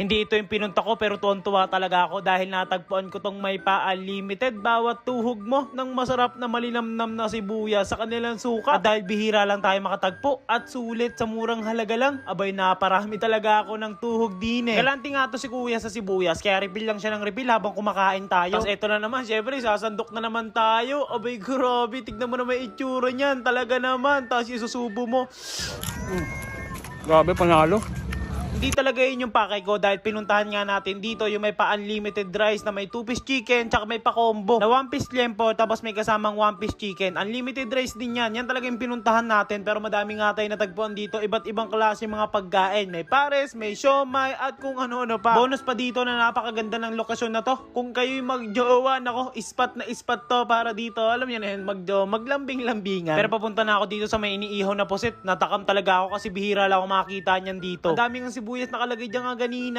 Hindi ito yung pinunta ko pero tuwan-tuwa talaga ako dahil natagpuan ko tong may pa-unlimited. Bawat tuhog mo ng masarap na malinamnam na sibuyas sa kanilang suka. At dahil bihira lang tayo makatagpo at sulit sa murang halaga lang, abay naparami talaga ako ng tuhog din eh. Galante nga to si kuya sa sibuyas kaya refill lang siya ng refill habang kumakain tayo. Tapos eto na naman, syempre sasandok na naman tayo. Abay grabe, tignan mo naman yung itsura niyan. Talaga naman, tapos isusubo mo. Grabe, panalo. Hindi talaga yun yung pakay ko dahil pinuntahan nga natin dito yung may pa-unlimited rice na may 2-piece chicken tsaka may pa-combo na 1-piece liempo tapos may kasamang 1-piece chicken. Unlimited rice din yan. Yan talaga yung pinuntahan natin pero madami nga tayo natagpuan dito. Iba't ibang klase mga pagkain. May pares, may siomay at kung ano-ano pa. Bonus pa dito na napakaganda ng lokasyon na to. Kung kayo'y mag-jowa, nako, ispat na ispat to para dito. Alam niyo na yun, maglambing-lambingan. Pero papunta na ako dito sa may iniihaw na pusit. Natakam talaga ako kasi bihira lang ako makakita niyan dito. Ang daming sibuyas nakalagay dyan nga ganina.